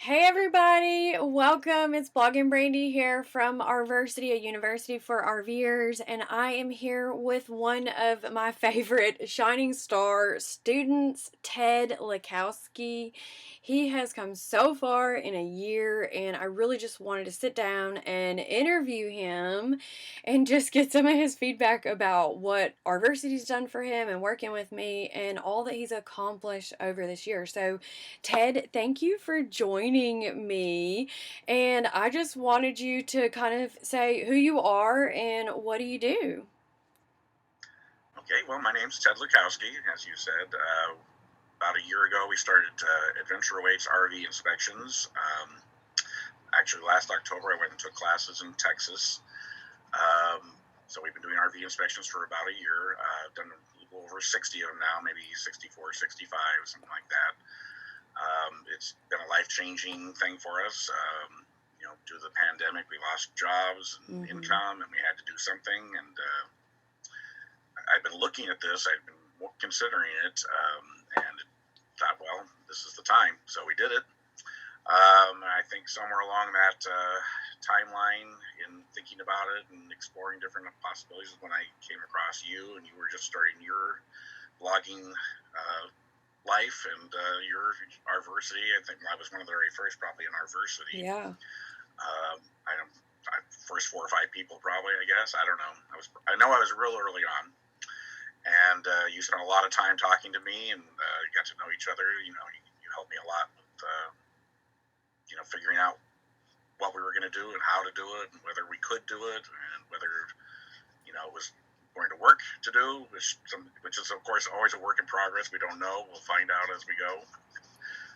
Hey everybody, welcome. It's Blogging Brandi here from RVersity, a university for RVers, and I am here with one of my favorite shining star students, Ted Lakowski. He has come so far in a year, and I really just wanted to sit down and interview him and just get some of his feedback about what RVersity's done for him and working with me and all that he's accomplished over this year. So Ted, thank you for joining me. And I just wanted you to kind of say who you are and what do you do? Okay, well, my name's Ted Lakowski, as you said. About a year ago, we started Adventure Awaits RV inspections. Actually, last October, I went and took classes in Texas. So we've been doing RV inspections for about a year. I've done a little over 60 of them now, maybe 64, 65, something like that. It's been a life-changing thing for us. Due to the pandemic, we lost jobs and Mm-hmm. income, and we had to do something. And I've been looking at this. I've been considering it, and thought, well, this is the time. So we did it. I think somewhere along that timeline, in thinking about it and exploring different possibilities, is when I came across you, and you were just starting your blogging life, and your RVersity. I think I was one of the very first, probably in RVersity. Yeah. I don't. First 4 or 5 people, probably. I guess I don't know. I know I was real early on, and you spent a lot of time talking to me, and got to know each other. You helped me a lot with figuring out what we were going to do and how to do it, and whether we could do it, and whether it was going to work to do, which is of course always a work in progress. We don't know. We'll find out as we go.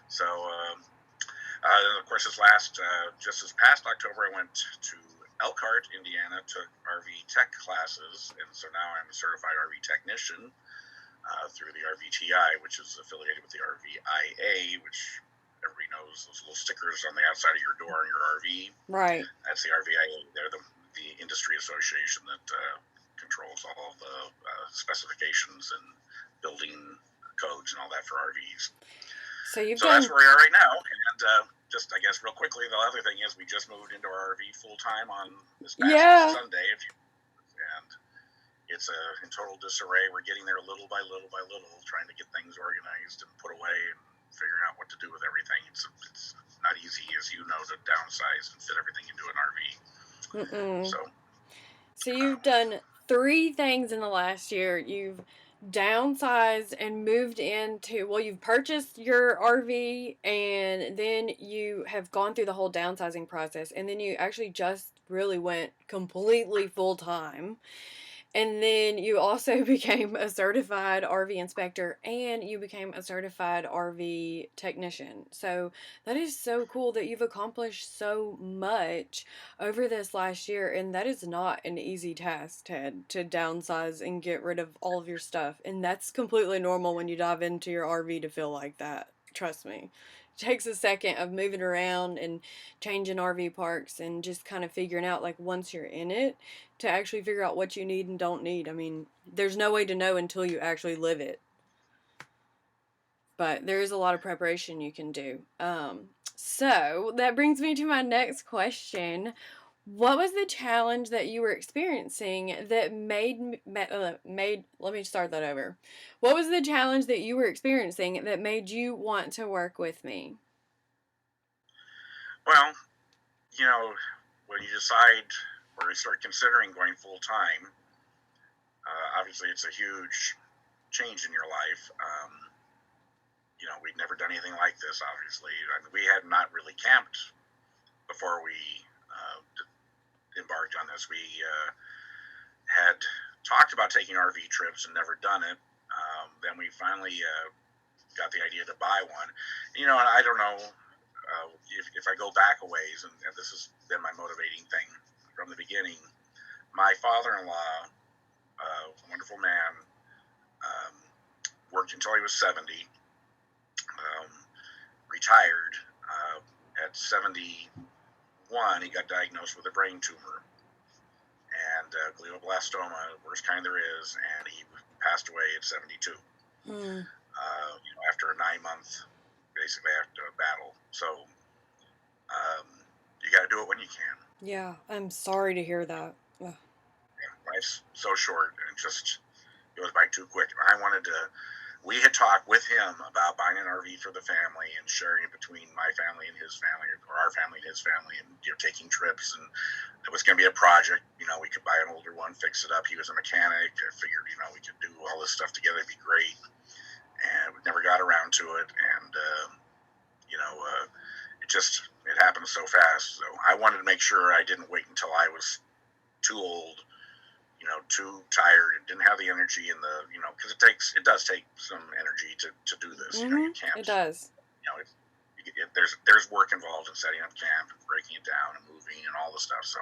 So, of course, just this past October, I went to Elkhart, Indiana, took RV tech classes, and so now I'm a certified RV technician through the RVTI, which is affiliated with the RVIA, which everybody knows those little stickers on the outside of your door in your RV. Right. That's the RVIA. They're the industry association that controls all of the specifications and building codes and all that for RVs. So you've So that's done, where we are right now. And just, I guess, real quickly, the other thing is we just moved into our RV full time on this past yeah. Sunday. And it's in total disarray. We're getting there little by little by little, trying to get things organized and put away and figuring out what to do with everything. It's not easy, as you know, to downsize and fit everything into an RV. Mm-mm. So, So um, you've done three things in the last year. You've downsized and moved into, well, you've purchased your RV and then you have gone through the whole downsizing process and then you actually just really went completely full time. And then you also became a certified RV inspector and you became a certified RV technician. So that is so cool that you've accomplished so much over this last year. And that is not an easy task, Ted, to downsize and get rid of all of your stuff. And that's completely normal when you dive into your RV to feel like that. Trust me. It takes a second of moving around and changing RV parks and just kind of figuring out, like, once you're in it, to actually figure out what you need and don't need. I mean, there's no way to know until you actually live it. But there is a lot of preparation you can do. So that brings me to my next question. What was the challenge that you were experiencing that made let me start that over. What was the challenge that you were experiencing that made you want to work with me? well, you know, when you decide or you start considering going full time, obviously it's a huge change in your life. We'd never done anything like this, obviously. I mean, we had not really camped before we embarked on this. We had talked about taking RV trips and never done it. Then we finally got the idea to buy one. And I don't know if I go back a ways, and this has been my motivating thing from the beginning. My father-in-law, a wonderful man, um, worked until he was 70, um, retired. At 71, he got diagnosed with a brain tumor and glioblastoma, worst kind there is, and he passed away at 72. Hmm. After a 9 month, basically after a battle. So do it when you can. Yeah, I'm sorry to hear that. Ugh. Yeah, life's so short, and it just goes by too quick. We had talked with him about buying an RV for the family and sharing it between my family and his family, or our family and his family, and taking trips. And it was going to be a project. We could buy an older one, fix it up. He was a mechanic. I figured, we could do all this stuff together. It'd be great. And we never got around to it. And it happened so fast. So I wanted to make sure I didn't wait until I was too old, too tired, and didn't have the energy and because it does take some energy to do this. Mm-hmm. You can't. It does. There's work involved in setting up camp and breaking it down and moving and all the stuff. So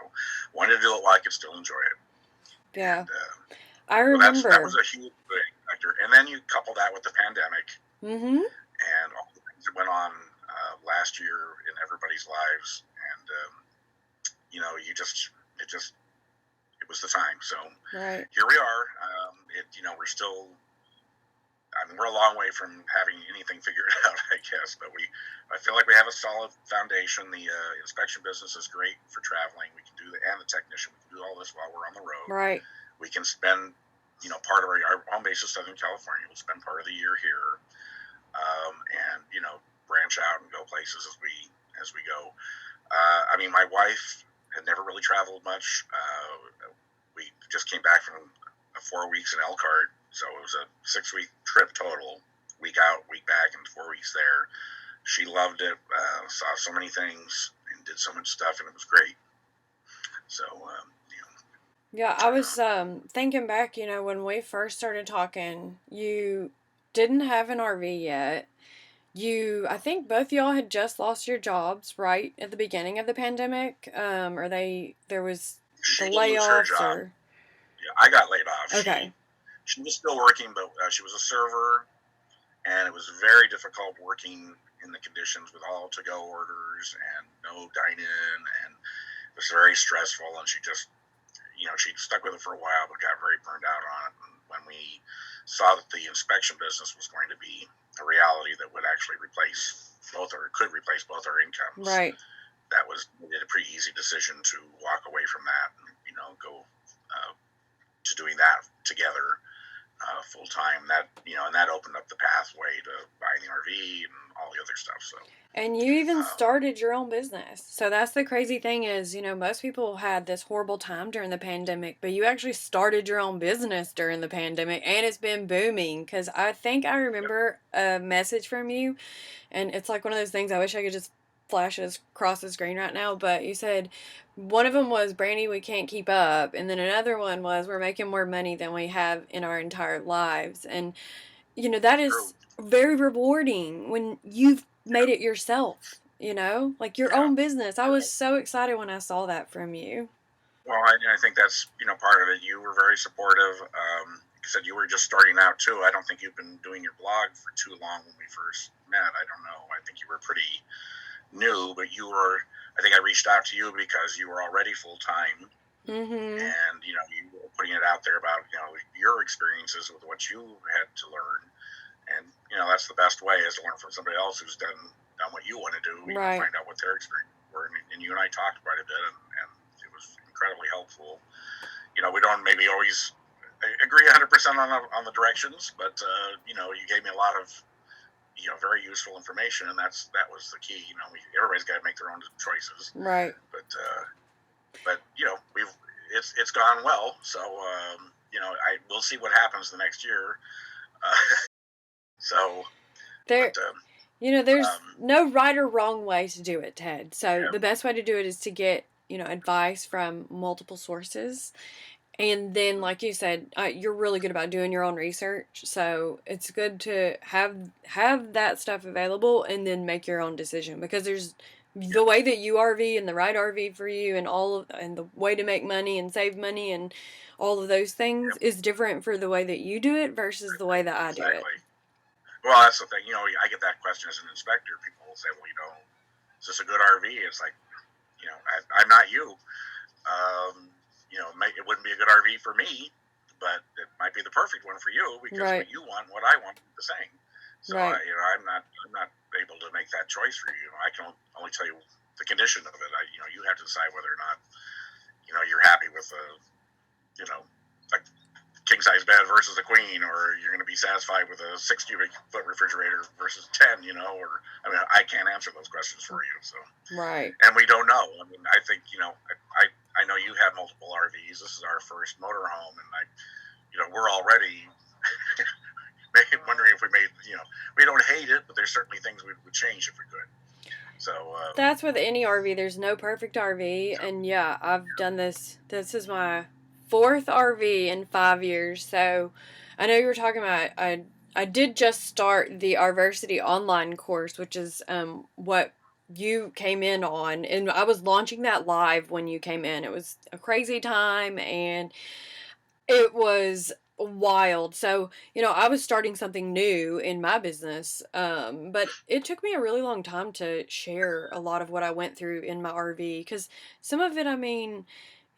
wanted to do it while I could still enjoy it. Yeah. And, I remember. That was a huge factor. And then you couple that with the pandemic. Mm-hmm. And all the things that went on last year in everybody's lives. And, it was the time. So right. Here we are. We're still, we're a long way from having anything figured out, I guess, but I feel like we have a solid foundation. The inspection business is great for traveling. We can do and the technician. We can do all this while we're on the road. Right. We can spend, part of our home base is Southern California. We'll spend part of the year here, and branch out and go places as we go. My wife had never really traveled much. We just came back from 4 weeks in Elkhart, so it was a 6-week trip total. Week out, week back, and 4 weeks there. She loved it. Saw so many things and did so much stuff, and it was great. So, Yeah, I was thinking back, when we first started talking, you didn't have an RV yet. I think both y'all had just lost your jobs, right, at the beginning of the pandemic? Or there was she the didn't lose her layoffs, job. or? Yeah, I got laid off. Okay. She was still working, but she was a server, and it was very difficult working in the conditions with all to-go orders and no dine-in, and it was very stressful, and she just, she stuck with it for a while, but got very burned out on it. And when we saw that the inspection business was going to be a reality that would actually could replace both our incomes, right, that was a pretty easy decision to walk away from that and, go to doing that together full time. That and that opened up the pathway to buying the RV and all the other stuff. So. And you even started your own business. So that's the crazy thing is, most people had this horrible time during the pandemic, but you actually started your own business during the pandemic, and it's been booming. Because I think I remember a message from you, and it's like one of those things I wish I could just flash it across the screen right now, but you said one of them was, Brandi, we can't keep up, and then another one was, we're making more money than we have in our entire lives. And that is very rewarding when you've made it yourself, like your own business. I was so excited when I saw that from you. Well, I think that's, part of it. You were very supportive. You said you were just starting out too. I don't think you've been doing your blog for too long when we first met. I don't know. I think you were pretty new, but I think I reached out to you because you were already full-time. Mm-hmm. And, you were putting it out there about, your experiences with what you had to learn. And, that's the best way, is to learn from somebody else who's done what you want to do. Right. Find out what their experience were. And you and I talked quite a bit, and it was incredibly helpful. We don't maybe always agree 100% on the directions, but, you gave me a lot of, very useful information, and that was the key. Everybody's got to make their own choices. Right. But it's gone well. So, we'll see what happens the next year. There's no right or wrong way to do it, Ted. So the best way to do it is to get, advice from multiple sources. And then, like you said, you're really good about doing your own research. So it's good to have that stuff available and then make your own decision, because there's the way that you RV and the right RV for you, and and the way to make money and save money and all of those things is different for the way that you do it versus the way that I do it. Well, that's the thing. I get that question as an inspector. People will say, well, is this a good RV? It's like, I'm not you. It wouldn't be a good RV for me, but it might be the perfect one for you, because what you want, what I want, is the same. So I'm not able to make that choice for you. I can only tell you the condition of it. You have to decide whether or not, you're happy with a king size bed versus a queen, or you're going to be satisfied with a 6 cubic foot refrigerator versus 10. Or I can't answer those questions for you. So Right. and we don't know. I think I know you have multiple RVs. This is our first motorhome, and we're already wondering if we made, we don't hate it, but there's certainly things we would change if we could. So that's with any RV. There's no perfect RV, and yeah, I've done this. This is my 4th RV in 5 years. So I know you were talking about. I did just start the RVersity online course, which is what you came in on, and I was launching that live when you came in. It was a crazy time, and it was wild. So, I was starting something new in my business, but it took me a really long time to share a lot of what I went through in my RV because some of it,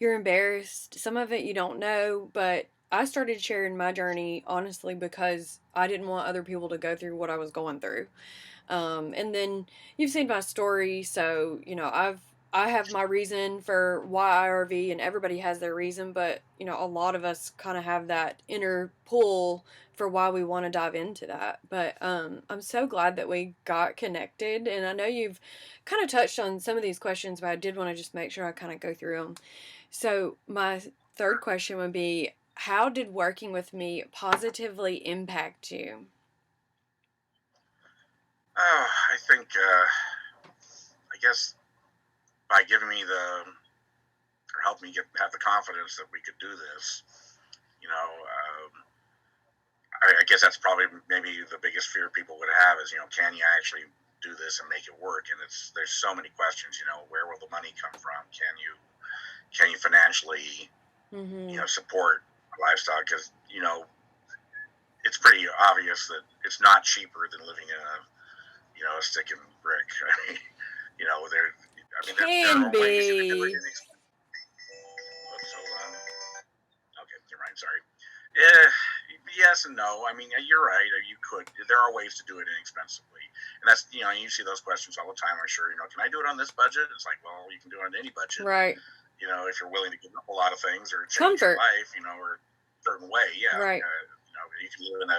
you're embarrassed, some of it you don't know, but I started sharing my journey honestly because I didn't want other people to go through what I was going through. And then you've seen my story, so I have my reason for why I RV, and everybody has their reason, but a lot of us kind of have that inner pull for why we want to dive into that. But I'm so glad that we got connected, and I know you've kind of touched on some of these questions, but I did want to just make sure I kind of go through them. So my third question would be, how did working with me positively impact you? I think, I guess by giving me or help me have the confidence that we could do this, I guess that's probably maybe the biggest fear people would have is, can you actually do this and make it work? And there's so many questions, where will the money come from? Can you financially, Mm-hmm. support a lifestyle? Because, it's pretty obvious that it's not cheaper than living in a stick and brick. There Can are ways you can do it be. inexpensively. Oops, hold on. Okay, you're right. Sorry. Yeah, yes and no. You're right. You could. There are ways to do it inexpensively, and that's you see those questions all the time. I'm sure can I do it on this budget? It's like, well, you can do it on any budget. Right. If you're willing to give up a lot of things or change your Comfort. life, or a certain way, yeah. Right. You can live in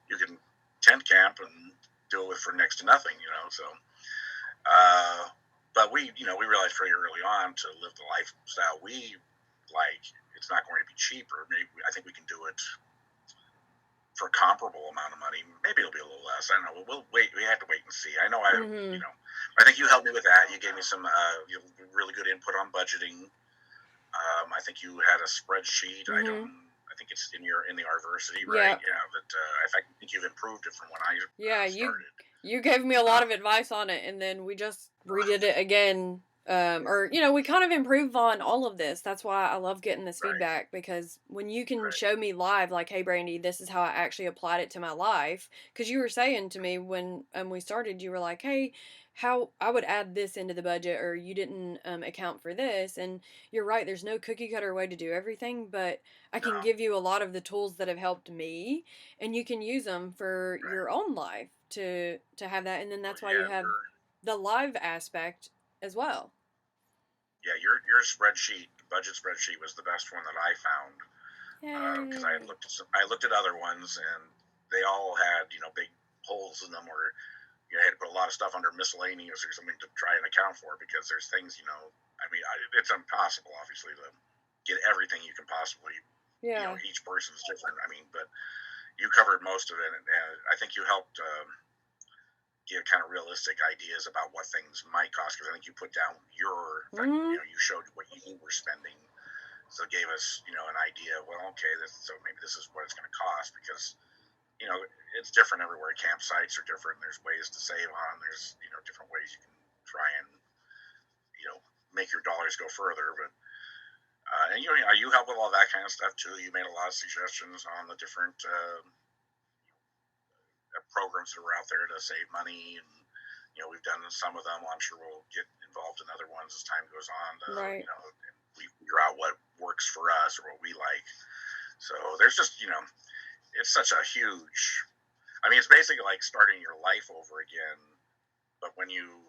you can tent camp and do it for next to nothing. So, but we realized pretty early on to live the lifestyle we like, it's not going to be cheaper. Maybe I think we can do it for a comparable amount of money. Maybe it'll be a little less. I don't know. We'll wait. We have to wait and see. I know. Mm-hmm. I think you helped me with that. You gave me some really good input on budgeting. I think you had a spreadsheet. Mm-hmm. I think it's in the RVersity, right? Yeah. Yeah. That in fact, I think you've improved it from when I Yeah. started. You gave me a lot of advice on it, and then we just redid it again. Or we kind of improve on all of this. That's why I love getting this Right. feedback, because when you can Right. show me live, like, hey, Brandi, this is how I actually applied it to my life. Because you were saying to me when we started, you were like, hey, how I would add this into the budget, or you didn't account for this. And you're right, there's no cookie cutter way to do everything, but I can No. give you a lot of the tools that have helped me, and you can use them for Right. your own life to have that. And then Well, that's why you yeah. have the live aspect as well. Your spreadsheet, budget spreadsheet, was the best one that I found because I Yay. looked at other ones and they all had big holes in them where you had to put a lot of stuff under miscellaneous or something to try and account for because there's things it's impossible obviously to get everything you can possibly. Yeah. Each person's different. But you covered most of it, and I think you helped give kind of realistic ideas about what things might cost. Because I think you put down Mm-hmm. you showed what you were spending, so it gave us an idea. Well, okay, so maybe this is what it's going to cost because you know it's different everywhere. Campsites are different. There's ways to save on. There's different ways you can try and make your dollars go further, but. And you help with all that kind of stuff too. You made a lot of suggestions on the different programs that were out there to save money, and we've done some of them. I'm sure we'll get involved in other ones as time goes on. Right. And we figure out what works for us or what we like. So there's just it's such a huge. It's basically like starting your life over again, but when you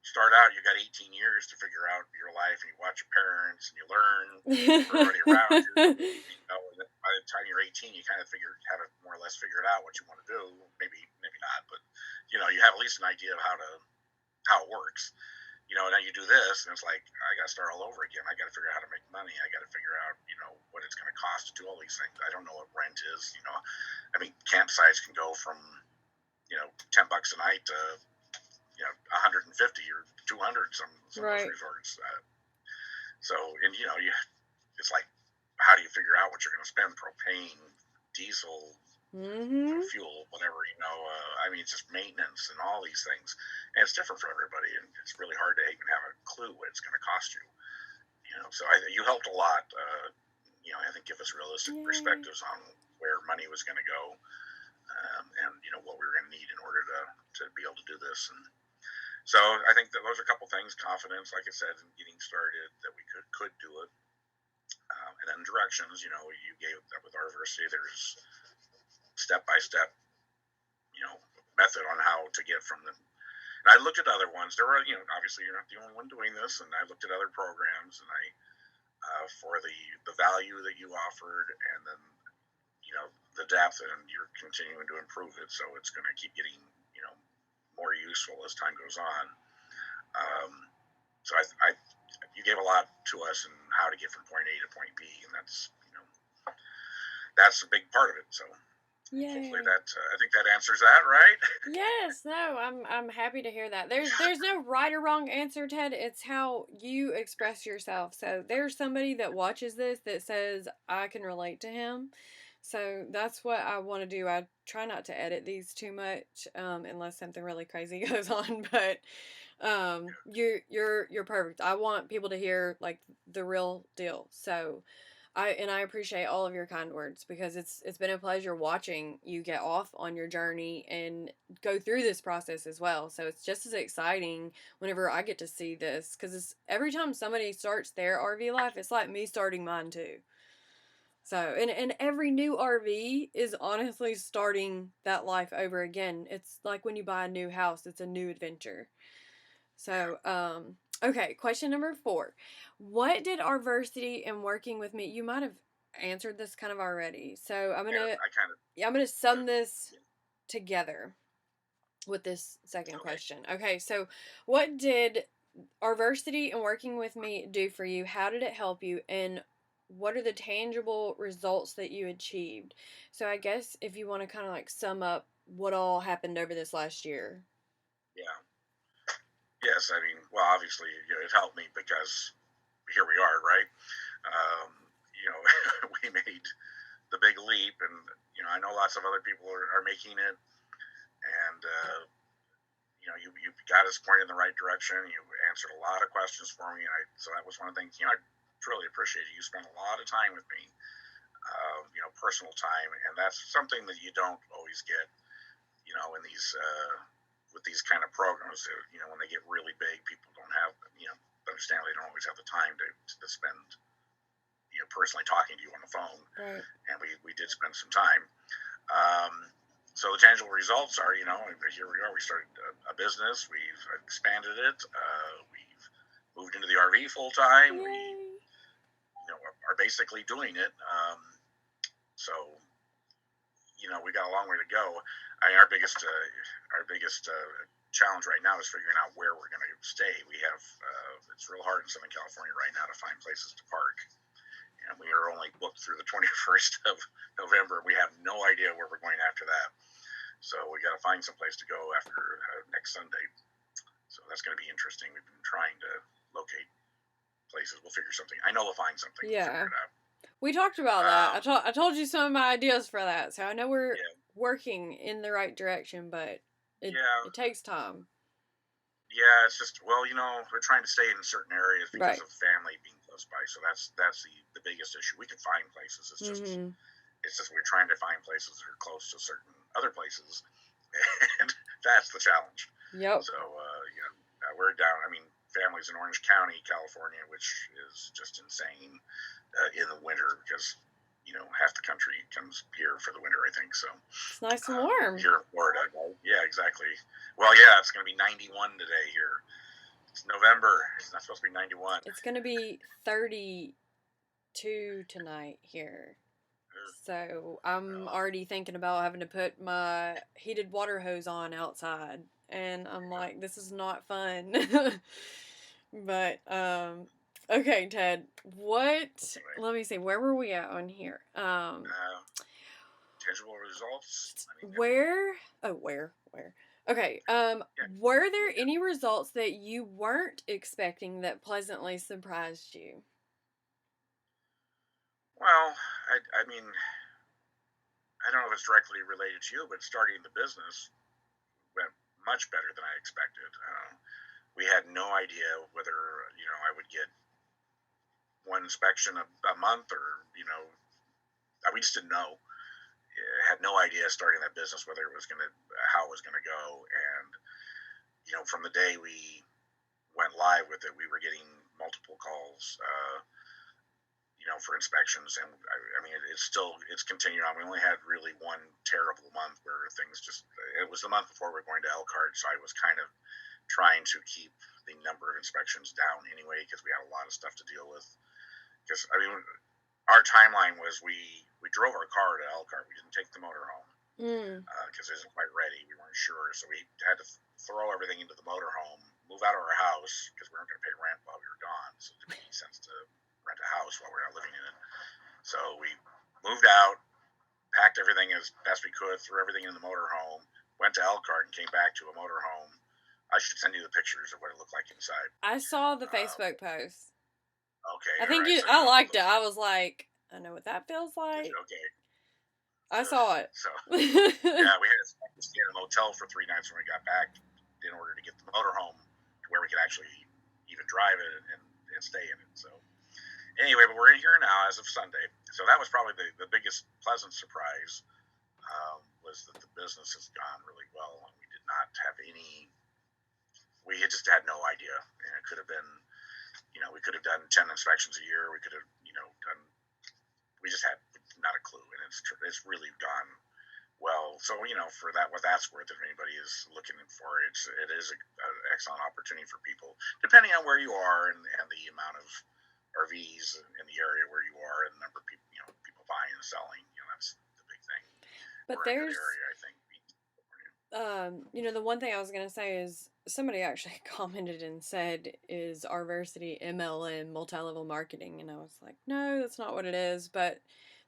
start out, you got 18 years to figure out your life, and you watch your parents, and you learn from everybody around you. You know, and then by the time you're 18, you kind of have it more or less figured out what you want to do. Maybe not, but you know, you have at least an idea of how it works. You know, and then you do this, and it's like I got to start all over again. I got to figure out how to make money. I got to figure out, you know, what it's going to cost to do all these things. I don't know what rent is. You know, I mean, campsites can go from, you know, $10 a night to, you know, 150 or 200. Some of those Right. resorts. So, and you know, it's like, how do you figure out what you're going to spend? Propane, diesel, Mm-hmm. fuel, whatever, you know. I mean, it's just maintenance and all these things, and it's different for everybody, and it's really hard to even have a clue what it's going to cost you. You know, so you helped a lot. You know, I think give us realistic Yay. perspectives on where money was going to go, and you know what we were going to need in order to be able to do this. And so I think that those are a couple things: confidence, like I said, in getting started, that we could do it, and then directions. You know, you gave that with RVersity. There's step by step, you know, method on how to get from the. And I looked at other ones. There were, you know, obviously you're not the only one doing this, and I looked at other programs, and I for the value that you offered, and then, you know, the depth, and you're continuing to improve it, so it's going to keep getting, you know, more useful as time goes on. So you gave a lot to us in how to get from point A to point B, and that's, you know, that's a big part of it. So hopefully Yay. that I think that answers that, right? Yes, no, I'm happy to hear that. There's no right or wrong answer, Ted. It's how you express yourself. So there's somebody that watches this that says I can relate to him. So that's what I want to do. I try not to edit these too much, unless something really crazy goes on. But you're perfect. I want people to hear like the real deal. So I appreciate all of your kind words because it's been a pleasure watching you get off on your journey and go through this process as well. So it's just as exciting whenever I get to see this because it's every time somebody starts their RV life, it's like me starting mine too. So and every new RV is honestly starting that life over again. It's like when you buy a new house, it's a new adventure. Yeah, So, okay, question number 4. What did RVersity and working with me? You might have answered this kind of already. So yeah. I kind of. I'm gonna sum this together with this second Okay. question. Okay, so what did RVersity and working with me do for you? How did it help you? And what are the tangible results that you achieved? So I guess if you want to kind of like sum up what all happened over this last year. Yeah. Yes. I mean, well, obviously, you know, it helped me because here we are, right? Um, you know, we made the big leap, and you know, I know lots of other people are making it, and you know, you got us pointed in the right direction. You answered a lot of questions for me, and so that was one of the things. You know, I truly appreciate it. You spent a lot of time with me, you know, personal time, and that's something that you don't always get, you know, in these with these kind of programs. You know, when they get really big, people don't have, you know, understandably, they don't always have the time to spend, you know, personally talking to you on the phone. Right. And we did spend some time. So the tangible results are, you know, here we are. We started a business. We've expanded it. We've moved into the RV full time. We, Yay. you know, are basically doing it. So, you know, we got a long way to go. I mean, our biggest challenge right now is figuring out where we're going to stay. We have it's real hard in Southern California right now to find places to park, and we are only booked through the 21st of November. We have no idea where we're going after that. So we got to find some place to go after next Sunday. So that's going to be interesting. We've been trying to locate places. We'll figure something. I know we'll find something. We'll figure Yeah. it out. We talked about that. I told you some of my ideas for that. So I know we're Yeah, working in the right direction, but yeah, it takes time. yeah. It's just, well, you know, we're trying to stay in certain areas because Right. of family being close by. So that's the biggest issue. We can find places. Mhm. It's just we're trying to find places that are close to certain other places, and that's the challenge. Yep. So you know, we're down. I mean, families in Orange County, California, which is just insane in the winter because, you know, half the country comes here for the winter, I think. So It's nice and warm. here in Florida, right? Yeah, exactly. Well, yeah, it's going to be 91 today here. It's November. It's not supposed to be 91. It's going to be 32 tonight here. So I'm Well, already thinking about having to put my heated water hose on outside. And I'm like, this is not fun. But, okay, Ted, anyway, let me see, where were we at on here? uh, tangible results. I mean, Where, oh, where? Okay, yeah. were there any results that you weren't expecting that pleasantly surprised you? Well, I mean, I don't know if it's directly related to you, but starting the business went much better than I expected. We had no idea whether I would get one inspection a month, or we just didn't know. I had no idea starting that business whether it was how it was gonna go, and from the day we went live with it, we were getting multiple calls. For inspections, and I mean, it's continued on. We only had really one terrible month where things just. It was the month before we were going to Elkhart, so I was kind of trying to keep the number of inspections down anyway, because we had a lot of stuff to deal with. Because I mean, our timeline was we drove our car to Elkhart. We didn't take the motorhome because it isn't quite ready. We weren't sure, so we had to throw everything into the motorhome, move out of our house because we weren't going to pay rent while we were gone. So it didn't make any sense to rent a house while we're not living in it. So we moved out, packed everything as best we could, threw everything in the motorhome, went to Elkhart, and came back to a motorhome. I should send you the pictures of what it looked like inside. I saw the Facebook post. Okay, I all think right. So I liked it. I was like, I know what that feels like. okay. I saw it. So yeah, we had to stay in a motel for 3 nights when we got back in order to get the motorhome to where we could actually even drive it and stay in it. So anyway, but we're in here now as of Sunday. So that was probably the biggest pleasant surprise, was that the business has gone really well. And we did not have we had just had no idea. And it could have been, we could have done 10 inspections a year. We could have, done, we just had not a clue. And it's really gone well. So, for that, what that's worth, if anybody is looking for it, it is an excellent opportunity for people, depending on where you are and the amount of RVs in the area where you are, and the number of people, people buying and selling. That's the big thing. But We're in a good there's, area, I think. the one thing I was gonna say is somebody actually commented and said, "Is RVersity MLM, multi-level marketing?" And I was like, "No, that's not what it is." But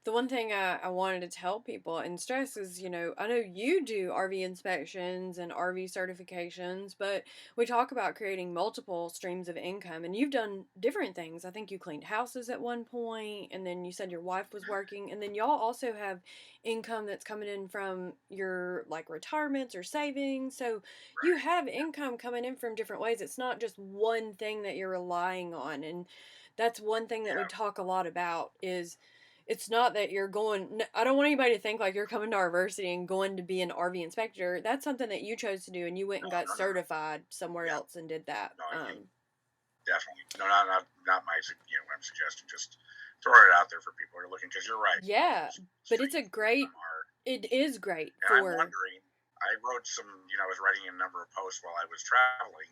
the one thing I wanted to tell people and stress is, I know you do RV inspections and RV certifications, but we talk about creating multiple streams of income, and you've done different things. I think you cleaned houses at one point, and then you said your wife was working, and then y'all also have income that's coming in from your like retirements or savings. So you Right. have income coming in from different ways. It's not just one thing that you're relying on. And that's one thing that we Yeah. talk a lot about is it's not that you're going. I don't want anybody to think like you're coming to RVersity and going to be an RV inspector. That's something that you chose to do, and you went No, and got no, no, no. certified somewhere Yeah. else and did that. No, definitely. No, not my. What I'm suggesting. Just throwing it out there for people who are looking, because you're right. Yeah, Multiple but it's a streams of great. income are. It is great And I'm for. wondering. I wrote some. I was writing a number of posts while I was traveling,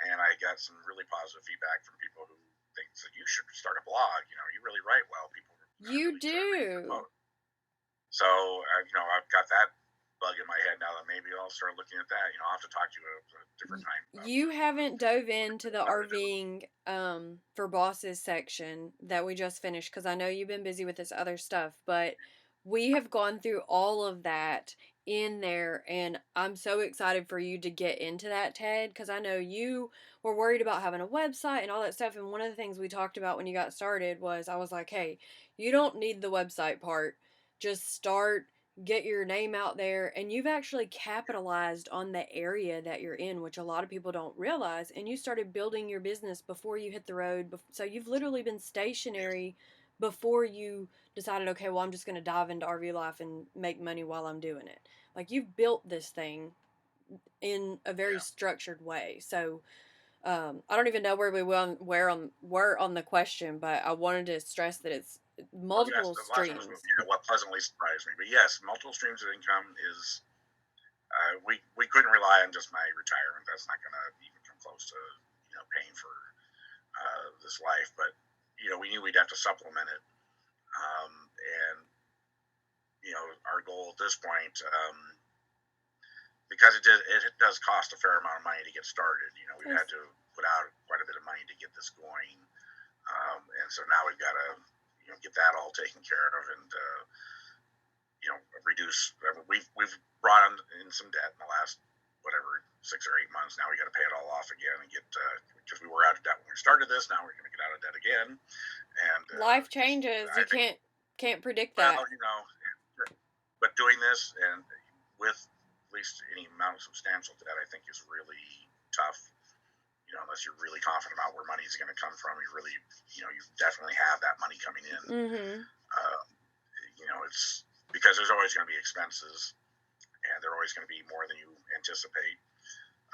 and I got some really positive feedback from people who think that you should start a blog. You really write well. People You really started reading your do. post. So I've got that bug in my head now that maybe I'll start looking at that. I'll have to talk to you at a different time about You haven't dove into the how to do it. RVing for bosses section that we just finished because I know you've been busy with this other stuff, but we have gone through all of that in there, and I'm so excited for you to get into that, Ted, because I know you were worried about having a website and all that stuff. And one of the things we talked about when you got started was I was like, hey, you don't need the website part, just start, get your name out there, and you've actually capitalized on the area that you're in, which a lot of people don't realize, and you started building your business before you hit the road. So you've literally been stationary before you decided, okay, well, I'm just going to dive into RV life and make money while I'm doing it. Like, you've built this thing in a very Yeah. structured way. So I don't even know where were on the question, but I wanted to stress that it's Well, yes, multiple the last one was streams. what pleasantly surprised me. But yes, multiple streams of income is. We couldn't rely on just my retirement. That's not going to even come close to paying for this life, but we knew we'd have to supplement it, and our goal at this point, because it does cost a fair amount of money to get started. We've had to put out quite a bit of money to get this going, and so now we've got to get that all taken care of, and reduce. We've brought in some debt in the last 6 or 8 months. Now we got to pay it all off again and get, because we were out of debt when we started this. Now we're going to get out of debt again, and life changes. You can't predict that. Well, but doing this and with at least any amount of substantial debt, I think is really tough. Unless you're really confident about where money is going to come from, you definitely have that money coming in. Mm-hmm. It's because there's always going to be expenses, and they're always going to be more than you anticipate.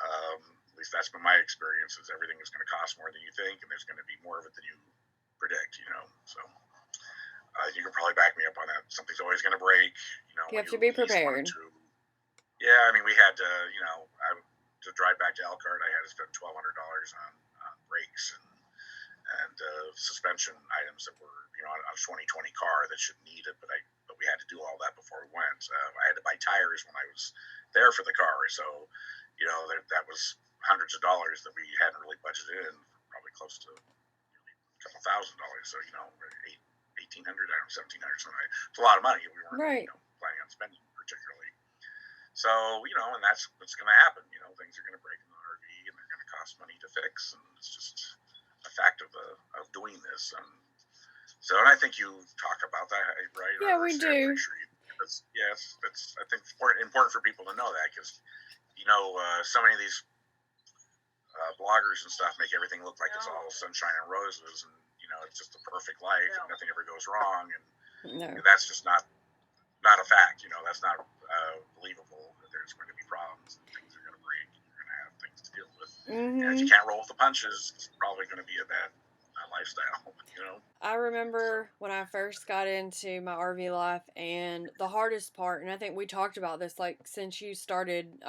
At least that's been my experience. Is everything is going to cost more than you think, and there's going to be more of it than you predict. So you can probably back me up on that. Something's always going to break. You have to be prepared. Yeah, I mean, we had to. To drive back to Elkhart, I had to spend $1,200 on brakes and suspension items that were on a 2020 car that shouldn't need it, but we had to do all that before we went. I had to buy tires when I was there for the car, so that was hundreds of dollars that we hadn't really budgeted in, probably close to a couple $1,000. So $1,800, $1,700, something. It's a lot of money. We weren't planning on spending particularly. So, and that's what's going to happen. Things are going to break in the RV, and they're going to cost money to fix, and it's just a fact of doing this. So, and I think you talk about that, right? Yeah, we do. Yes, I think it's important for people to know that, because, so many of these bloggers and stuff make everything look like it's all sunshine and roses, and, it's just the perfect life, and nothing ever goes wrong, and that's just not a fact. That's not believable. That there's going to be problems, and things are going to break, and you're going to have things to deal with. Mm-hmm. And if you can't roll with the punches, it's probably going to be a bad lifestyle. I remember when I first got into my RV life, and the hardest part, and I think we talked about this, since you started,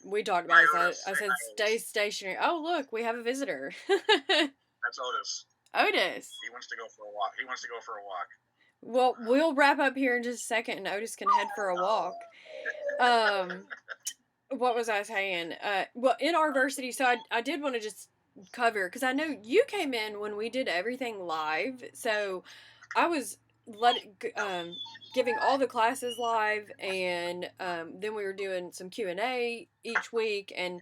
we talked about this. I said, stay stationary. Oh, look, we have a visitor. That's Otis. Otis. He wants to go for a walk. Well, we'll wrap up here in just a second, and Otis can head for a walk. What was I saying? Well, in RVersity, so I did want to just cover, because I know you came in when we did everything live, so I was giving all the classes live, and then we were doing some Q&A each week, and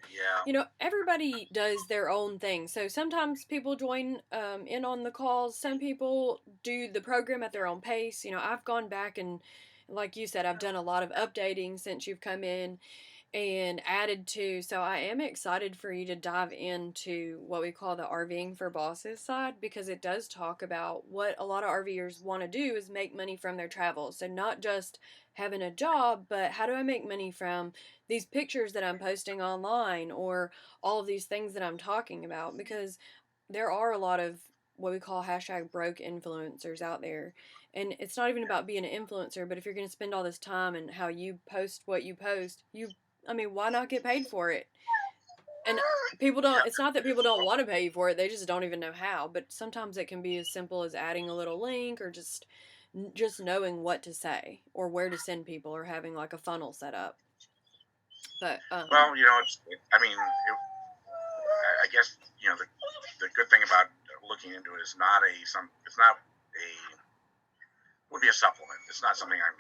everybody does their own thing. So sometimes people join in on the calls, some people do the program at their own pace. I've gone back and, like you said, I've done a lot of updating since you've come in and added to, so I am excited for you to dive into what we call the RVing for Bosses side, because it does talk about what a lot of RVers want to do is make money from their travels. So not just having a job, but how do I make money from these pictures that I'm posting online, or all of these things that I'm talking about, because there are a lot of what we call #broke influencers out there. And it's not even about being an influencer, but if you're going to spend all this time and how you post what you post, why not get paid for it? And people don't, it's not that people don't want to pay you for it, they just don't even know how. But sometimes it can be as simple as adding a little link, or just knowing what to say, or where to send people, or having a funnel set up. But, well, I guess, the good thing about looking into it is would be a supplement. It's not something I'm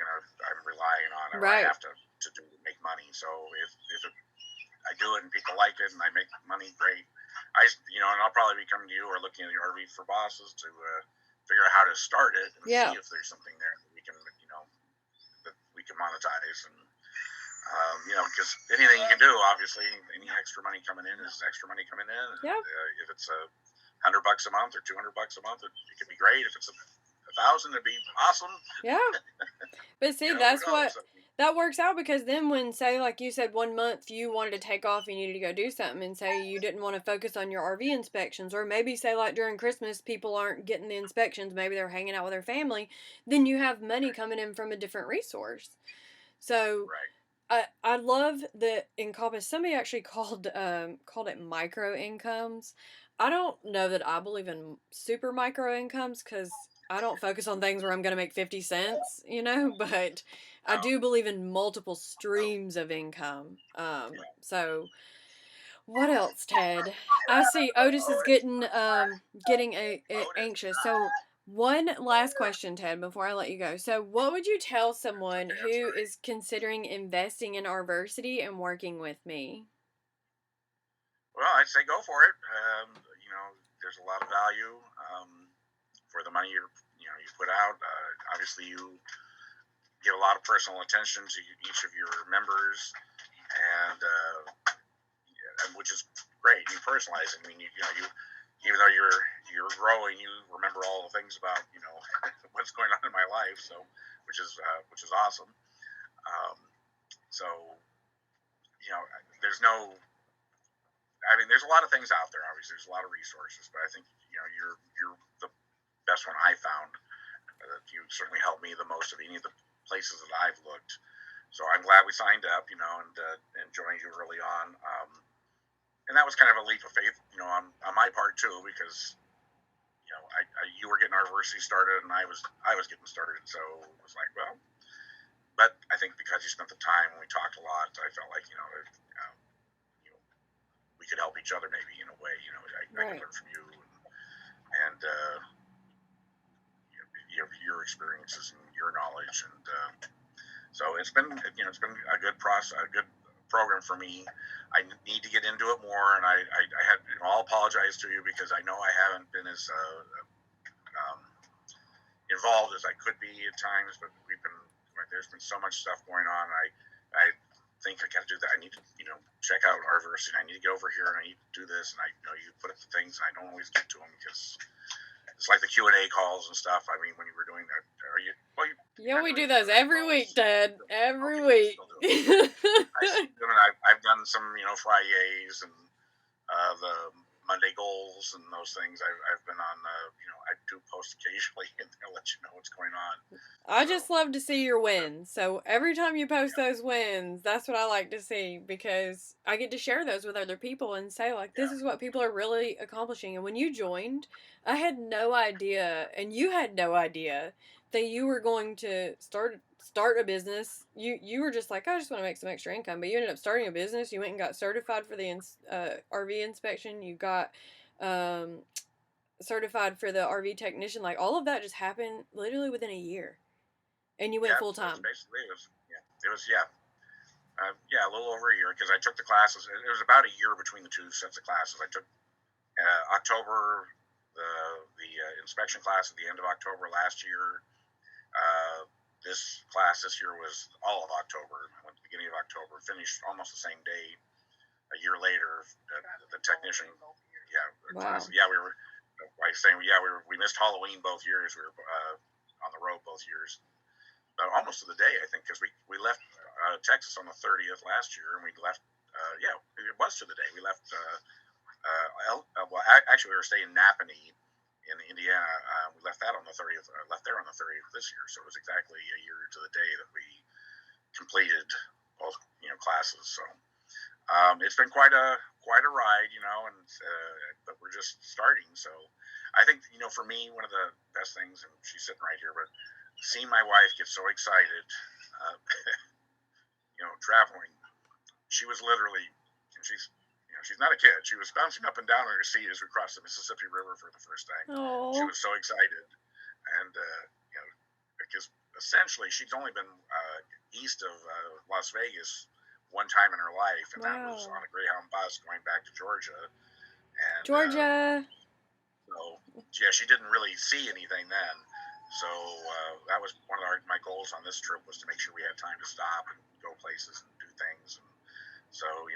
relying on, or I have to do to make money. So if I do it and people like it and I make money, great. And I'll probably be coming to you or looking at the RV for Bosses to figure out how to start it and see if there's something there that we can monetize. And because anything you can do, obviously, any extra money coming in is extra money coming in. And, if it's $100 a month or $200 a month, it could be great. If it's $1,000, it'd be awesome. Yeah. But see, that works out, because then when, say, like you said, 1 month you wanted to take off, you needed to go do something, and say you didn't want to focus on your RV inspections, or maybe say like during Christmas people aren't getting the inspections, maybe they're hanging out with their family, then you have money coming in from a different resource. So I love that Encompass. Somebody actually called it micro incomes. I don't know that I believe in super micro incomes because I don't focus on things where I'm going to make 50 cents, but I Oh, do believe in multiple streams of income. yeah. So what else, Ted? I see Otis is getting Otis. anxious. So one last question, Ted, before I let you go. So what would you tell That's someone okay. I'm who sorry. is considering investing in RVersity and working with me? Well, I'd say go for it. There's a lot of value for the money you put out. Obviously, you get a lot of personal attention to each of your members, and which is great. You personalize it. I mean, you even though you're growing, you remember all the things about what's going on in my life. So, which is awesome. Um, so there's no. I mean, there's a lot of things out there. Obviously, there's a lot of resources, but I think you're the best one I found. You certainly helped me the most of any of the places that I've looked. So I'm glad we signed up, and joined you early on. And that was kind of a leap of faith, on my part too, because you were getting RVersity started, and I was getting started. So it was like, well, but I think because you spent the time and we talked a lot, I felt like we could help each other maybe in a way. I could Right. learn from you and your experiences and your knowledge, and so it's been a good process, a good program for me. I need to get into it more, and I had I'll apologize to you because I know I haven't been as um, involved as I could be at times, but there's been so much stuff going on. I think I got to do that. I need to check out RVersity. I need to get over here and I need to do this, and I you put up the things and I don't always get to them because it's like the Q&A calls and stuff. I mean, when you were doing that, are you? Well, you're Yeah, not we doing do the those Q&A every week, calls. Ted. Every Okay, week. still do them. Okay. I've done some Fridays and the Monday goals and those things. I've been on. I do post occasionally and they'll let you know what's going on. I So just love to see your but, wins. So every time you post yeah, those wins, that's what I like to see because I get to share those with other people and say, like, this yeah, is what people are really accomplishing. And when you joined, I had no idea, and you had no idea that you were going to start a business. You were just like, I just want to make some extra income, but you ended up starting a business. You went and got certified for the RV inspection. You got um, certified for the RV technician. Like all of that just happened literally within a year, and you went yeah. full So it's time. basically it was a little over a year because I took the classes. It was about a year between the two sets of classes. I took October the inspection class at the end of October last year. This class this year was all of October. I went at the beginning of October, finished almost the same day. A year later, the technician, class. Wow. Yeah, we were. Like saying, we missed Halloween both years. We were on the road both years, almost to the day, I think, because we left Texas on the 30th last year, and we left. It was to the day we left. Actually, we were staying in Napanee in Indiana. We left that on the 30th. Left there on the 30th this year, so it was exactly a year to the day that we completed both classes. So it's been quite a ride, and but we're just starting. So I think for me, one of the best things, and she's sitting right here, but seeing my wife get so excited, uh, traveling. She was literally, she's not a kid. She was bouncing up and down on her seat as we crossed the Mississippi River for the first time. She Oh, was so excited, and because essentially she's only been east of Las Vegas one time in her life, and that was wow. on a Greyhound bus going back to Georgia. And Georgia. so, yeah, she didn't really see anything then. So that was one of my goals on this trip was to make sure we had time to stop and go places and do things. And so, we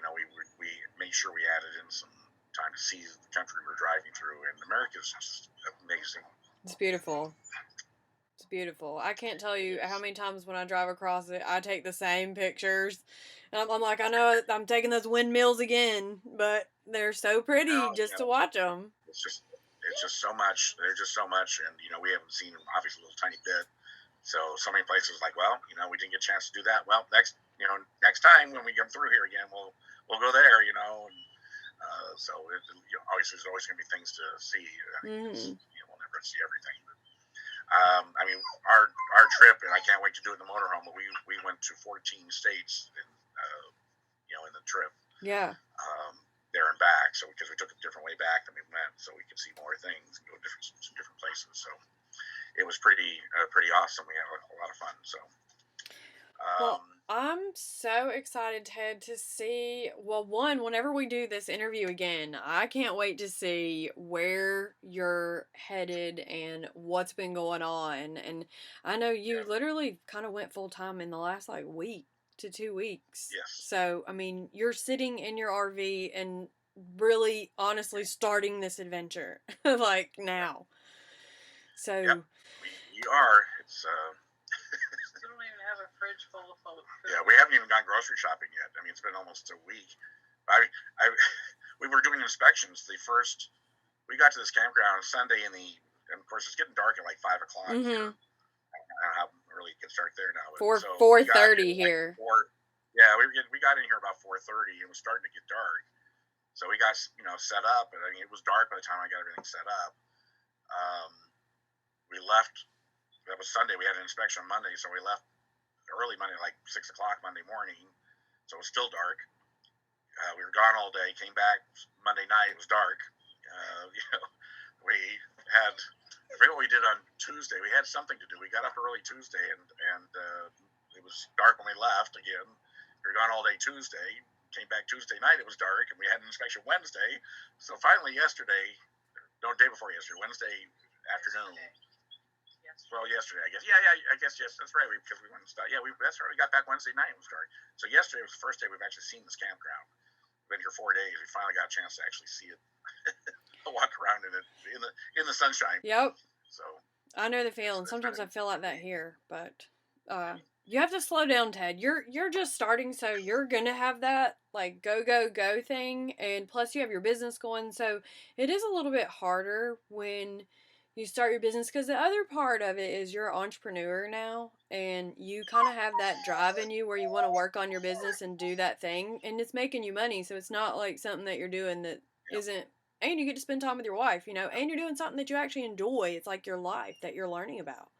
made sure we added in some time to see the country we're driving through. And America's just amazing. It's beautiful. It's beautiful. I can't tell It you how is. many times when I drive across it, I take the same pictures. And I'm like, I know I'm taking those windmills again, but they're so pretty Now, just to watch them. it's just so much. There's just so much, and we haven't seen them obviously a little tiny bit. So many places like, well, we didn't get a chance to do that. Well, next time when we come through here again, we'll go there, and So obviously there's always going to be things to see. I mean, Mm-hmm. we'll never see everything. But, I mean, our trip, and I can't wait to do it in the motorhome. But we went to 14 states in the trip. Yeah. There and back. So because we took a different way back than we went, so we could see more things and go some different places. So it was pretty awesome. We had a lot of fun. So. Well, I'm so excited, Ted, to see. Well, one, whenever we do this interview again, I can't wait to see where you're headed and what's been going on. And I know you literally kind of went full time in the last like week to 2 weeks. Yes. So, I mean, you're sitting in your RV and really honestly starting this adventure like now. So, yep, we are. It's We don't even have a fridge full of food. Yeah, we haven't even gone grocery shopping yet. I mean, it's been almost a week. I we were doing inspections. We got to this campground Sunday and of course it's getting dark at like 5 o'clock here. I don't know how early it gets dark there now. for So 4:30 here. Yeah, we got in here about 4:30 and it was starting to get dark. So we got set up, and I mean it was dark by the time I got everything set up. We left. That was Sunday. We had an inspection on Monday, so we left early Monday, like 6 o'clock Monday morning. So it was still dark. We were gone all day. Came back Monday night. It was dark. We had. I forget what we did on Tuesday. We had something to do. We got up early Tuesday, and it was dark when we left again. We were gone all day Tuesday. Came back Tuesday night. It was dark, and we had an inspection Wednesday. So finally, yesterday, day before yesterday, Wednesday afternoon. Well, yesterday, I guess. Yeah, I guess yes. That's right. Because we went and started. Yeah, that's right. We got back Wednesday night. It was dark. So yesterday was the first day we've actually seen this campground. We've been here 4 days. We finally got a chance to actually see it. Walk around in it in the sunshine. Yep. So I know the feeling. Sometimes I feel like that here, but you have to slow down, Ted. You're just starting, so you're gonna have that like go go go thing, and plus you have your business going, so it is a little bit harder when you start your business because the other part of it is you're an entrepreneur now, and you kind of have that drive in you where you want to work on your business and do that thing, and it's making you money, so it's not like something that you're doing that isn't, and you get to spend time with your wife, and you're doing something that you actually enjoy. It's like your life that you're learning about.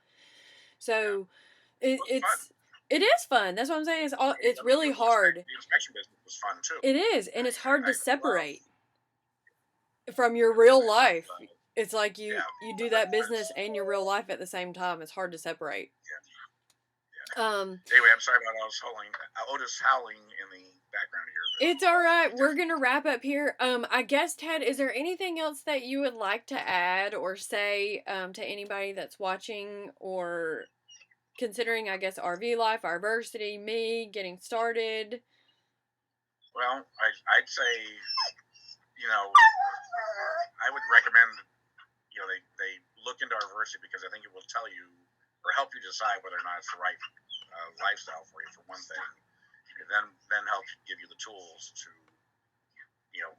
So it is fun. That's what I'm saying. It's really hard. The inspection business was fun too. It is, and it's hard to separate from your real life. It's like you do that business and your real life at the same time. It's hard to separate. Anyway, I'm sorry about Otis howling in the background here. It's all right. We're gonna wrap up here. I guess, Ted, is there anything else that you would like to add or say to anybody that's watching or considering, I guess, RV life, RVersity, me getting started? Well, I'd say, I would recommend, they look into RVersity because I think it will tell you or help you decide whether or not it's the right lifestyle for you, for one thing. And then help give you the tools to,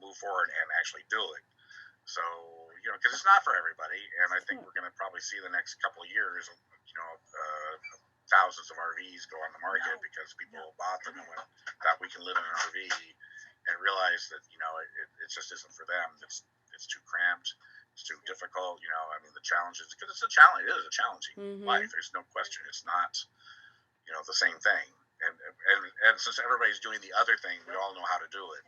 move forward and actually do it. So, because it's not for everybody, and I think we're going to probably see the next couple of years, thousands of RVs go on the market because people bought them and thought we can live in an RV and realize that it just isn't for them. It's too cramped. It's too difficult. I mean the challenges, because it's a challenge. It is a challenging life. There's no question. It's not the same thing. And since everybody's doing the other thing, we all know how to do it.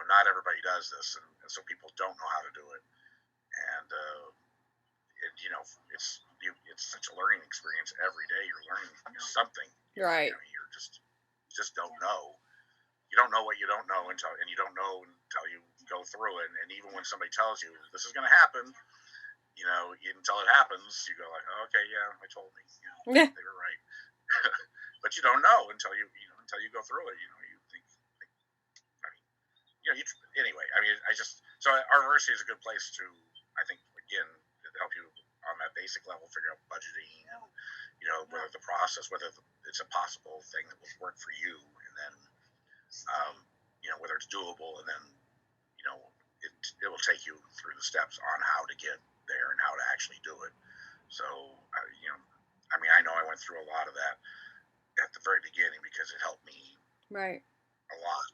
Not everybody does this, and so people don't know how to do it. And it's such a learning experience every day. You're learning something, right? I mean, you just don't know. You don't know what you don't know until you don't know until you go through it. And even when somebody tells you this is going to happen, until it happens, you go like, oh, okay, yeah, they told me, they were right. But you don't know until you go through it. You think. Anyway, I mean, so RVersity is a good place to, I think, again, to help you on that basic level, figure out budgeting, and, whether the process, whether it's a possible thing that will work for you, and then, whether it's doable, and then, it will take you through the steps on how to get there and how to actually do it. So, I mean, I know I went through a lot of that at the very beginning because it helped me right a lot,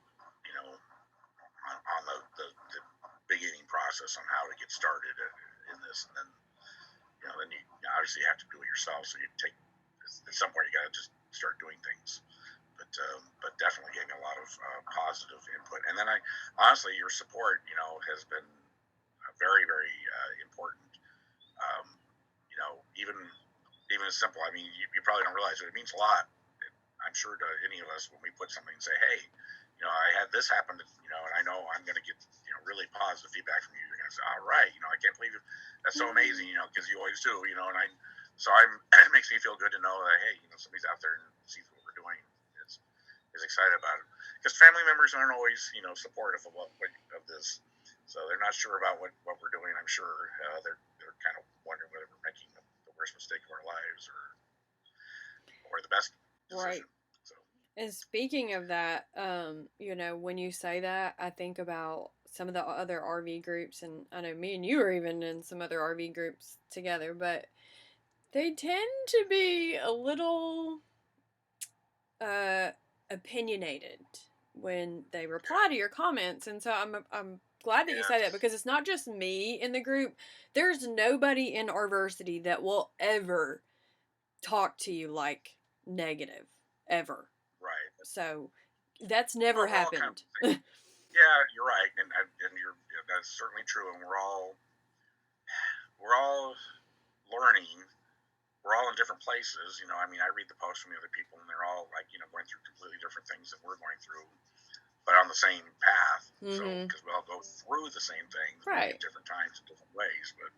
on the beginning process on how to get started in this, and then then you obviously have to do it yourself. So you take at some point you got to just start doing things. But definitely getting a lot of positive input, and then I honestly your support has been very very important. Um, even as simple. I mean, you probably don't realize it. It means a lot. I'm sure to any of us when we put something and say, hey, I had this happen, and I know I'm going to get, really positive feedback from you. You're going to say, all right, I can't believe it. That's so amazing, because you always do, it makes me feel good to know that, hey, somebody's out there and sees what we're doing, is excited about it. Because family members aren't always, supportive of this. So they're not sure about what we're doing. I'm sure they're kind of wondering whether we're making the worst mistake of our lives or the best decision. Right. So. And speaking of that, when you say that, I think about some of the other RV groups, and I know me and you are even in some other RV groups together, but they tend to be a little opinionated when they reply to your comments, and so I'm glad that you say that, because it's not just me in the group. There's nobody in RVersity that will ever talk to you like negative, ever. Right. So that's never happened. Yeah, you're right, and that's certainly true. And we're all learning. We're all in different places. I mean, I read the posts from the other people, and they're all like, going through completely different things that we're going through, but on the same path. Mm-hmm. So because we all go through the same things, right, at different times, in different ways. But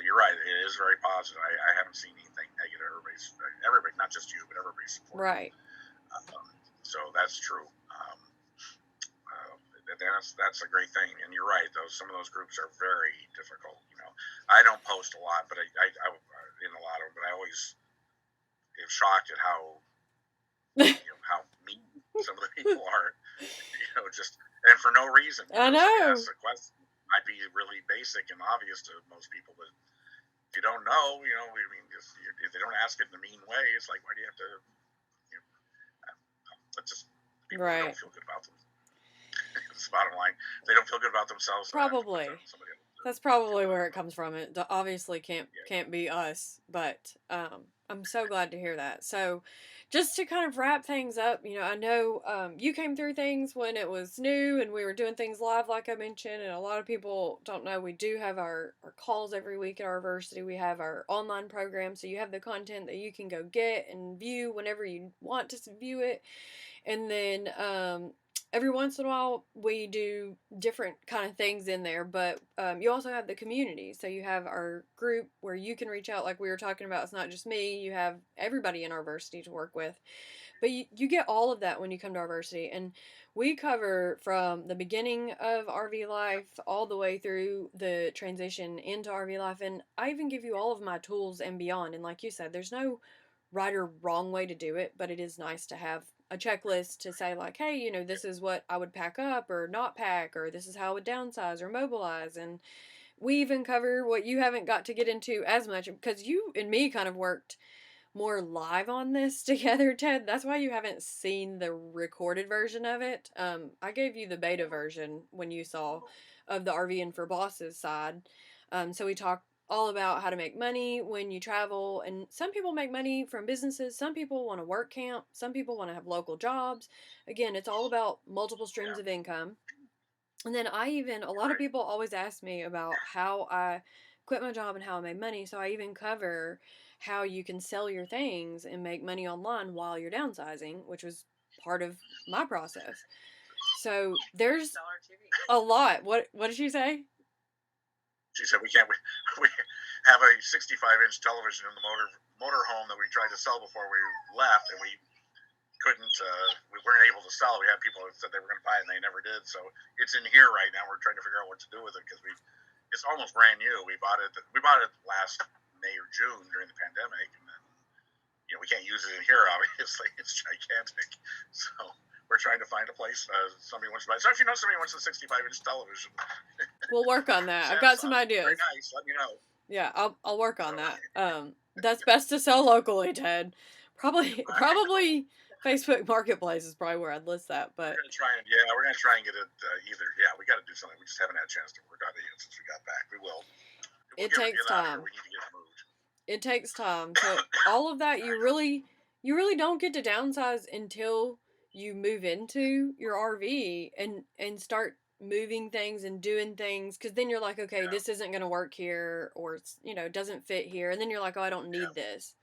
you're right. It is very positive. I haven't seen anything negative. Everybody, not just you, but everybody's supporting. Right. So that's true. That's a great thing. And you're right. Some of those groups are very difficult. I don't post a lot, but I in a lot of them. But I always am shocked at how how mean some of the people are. Just and for no reason. I know. Somebody asks a question might be really basic and obvious to most people, but if you don't know, I mean, if they don't ask it in a mean way, it's like, why do you have to? Let's just people who don't feel good about them. It's the bottom line. If they don't feel good about themselves, probably. That's probably where it comes from. It obviously can't be us, but I'm so glad to hear that. So, just to kind of wrap things up, I know you came through things when it was new and we were doing things live, like I mentioned, and a lot of people don't know we do have our calls every week at RVersity. We have our online program, so you have the content that you can go get and view whenever you want to view it, and then every once in a while we do different kind of things in there, but you also have the community. So you have our group where you can reach out, like we were talking about. It's not just me. You have everybody in RVersity to work with, but you get all of that when you come to RVersity, and we cover from the beginning of RV life all the way through the transition into RV life, and I even give you all of my tools and beyond. And like you said, there's no right or wrong way to do it, but it is nice to have a checklist to say, like, hey, this is what I would pack up or not pack, or this is how I would downsize or mobilize. And we even cover what you haven't got to get into as much, because you and me kind of worked more live on this together, Ted. That's why you haven't seen the recorded version of it. I gave you the beta version when you saw of the RV and for Bosses side. So we talked all about how to make money when you travel, and some people make money from businesses, some people want to work camp, some people want to have local jobs. Again, it's all about multiple streams of income. And then a lot of people always ask me about how I quit my job and how I made money, so I even cover how you can sell your things and make money online while you're downsizing, which was part of my process. So there's a lot. What did she say? She said we have a 65-inch television in the motorhome that we tried to sell before we left, and we couldn't. We weren't able to sell. We had people that said they were going to buy it, and they never did. So it's in here right now. We're trying to figure out what to do with it because it's almost brand new. We bought it last May or June during the pandemic, and then we can't use it in here. Obviously, it's gigantic. So we're trying to find a place somebody wants to buy. So if you know somebody wants a 65-inch television, we'll work on that. I've got some ideas. Very nice. Let me know. Yeah, I'll work on that. That's best to sell locally, Ted. Probably Facebook Marketplace is probably where I'd list that, but we're gonna try and get it either. Yeah, we got to do something. We just haven't had a chance to work on it yet since we got back. We will. We'll it get takes out of here. time. We need to get it moved. It takes time. So all of that you really don't get to downsize until you move into your RV and start moving things and doing things, because then you're like, okay, Yeah. this isn't going to work here, or it's, doesn't fit here, and then you're like, oh, I don't need this,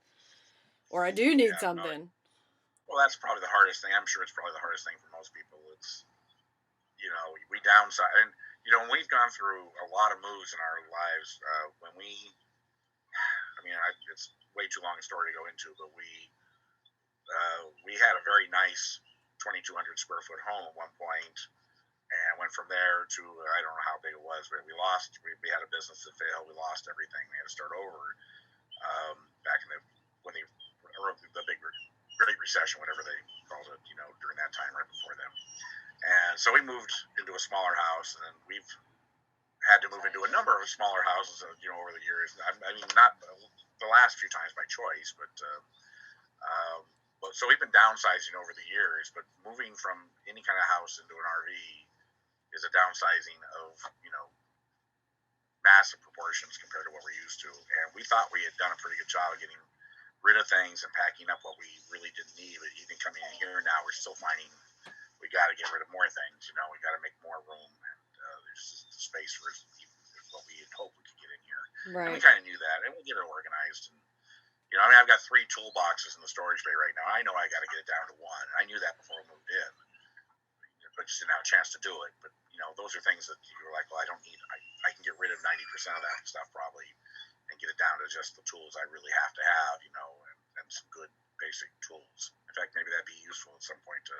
or I do need Yeah. No, something. well, that's probably the hardest thing. I'm sure it's probably the hardest thing for most people. It's, we downsize. And, when we've gone through a lot of moves in our lives, it's way too long a story to go into, but we had a very nice 2,200 square foot home at one point, and went from there to, I don't know how big it was, but we had a business that failed. We lost everything. We had to start over. Back in the big Great Recession, whatever they called it, during that time, right before them. And so we moved into a smaller house, and then we've had to move into a number of smaller houses, over the years. I mean, not the last few times by choice, but so we've been downsizing over the years. But moving from any kind of house into an RV is a downsizing of massive proportions compared to what we're used to. And we thought we had done a pretty good job of getting rid of things and packing up what we really didn't need. But even coming in here now, we're still finding we got to get rid of more things. We got to make more room, and there's just the space for what we had hoped we could get in here. Right. And we kind of knew that, and we'll get it organized. And I've got 3 toolboxes in the storage bay right now. I know I got to get it down to 1. I knew that before we moved in, but just didn't have a chance to do it. But those are things that you're like, well, I don't need. I can get rid of 90% of that stuff probably, and get it down to just the tools I really have to have. And some good basic tools. In fact, maybe that'd be useful at some point to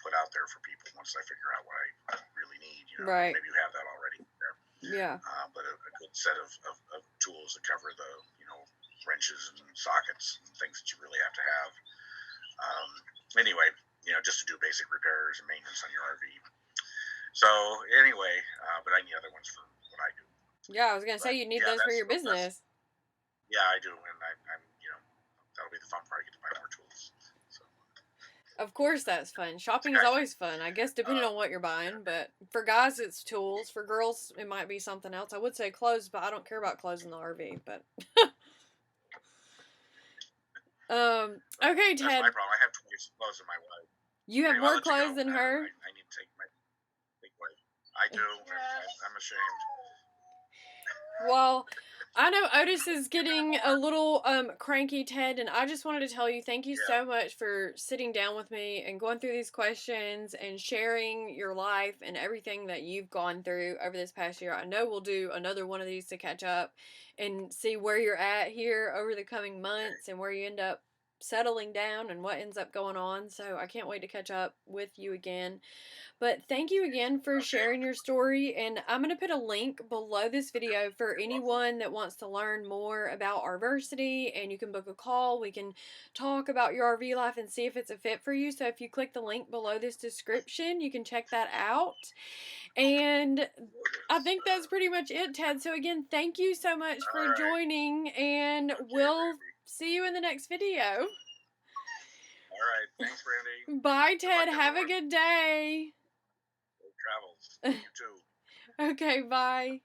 put out there for people once I figure out what I really need. Right. Maybe you have that already there. Yeah. But a good set of tools that cover the wrenches and sockets and things that you really have to have. Anyway, just to do basic repairs and maintenance on your RV. So anyway, but I need other ones for what I do. Yeah, I was gonna say you need those for your business. Yeah, I do, and I'm that'll be the fun part. I get to buy more tools. So. Of course, that's fun. Shopping is always fun, I guess, depending on what you're buying. But for guys, it's tools. For girls, it might be something else. I would say clothes, but I don't care about clothes in the RV. But okay, Ted. That's my problem. I have too many clothes in my wife. You have more clothes than her? I need to take my big wife. I do. I'm ashamed. Well, I know Otis is getting a little cranky, Ted, and I just wanted to tell you thank you so much for sitting down with me and going through these questions and sharing your life and everything that you've gone through over this past year. I know we'll do another one of these to catch up and see where you're at here over the coming months and where you end up settling down and what ends up going on. So I can't wait to catch up with you again. But thank you again for sharing your story, and I'm going to put a link below this video for anyone that wants to learn more about RVersity, and you can book a call. We can talk about your RV life and see if it's a fit for you. So if you click the link below this description, you can check that out. And I think that's pretty much it, Ted. So again, thank you so much for joining, and we'll see you in the next video. All right. Thanks, Brandi. Bye, Ted. Have a good day. Travels. You too. Okay, bye.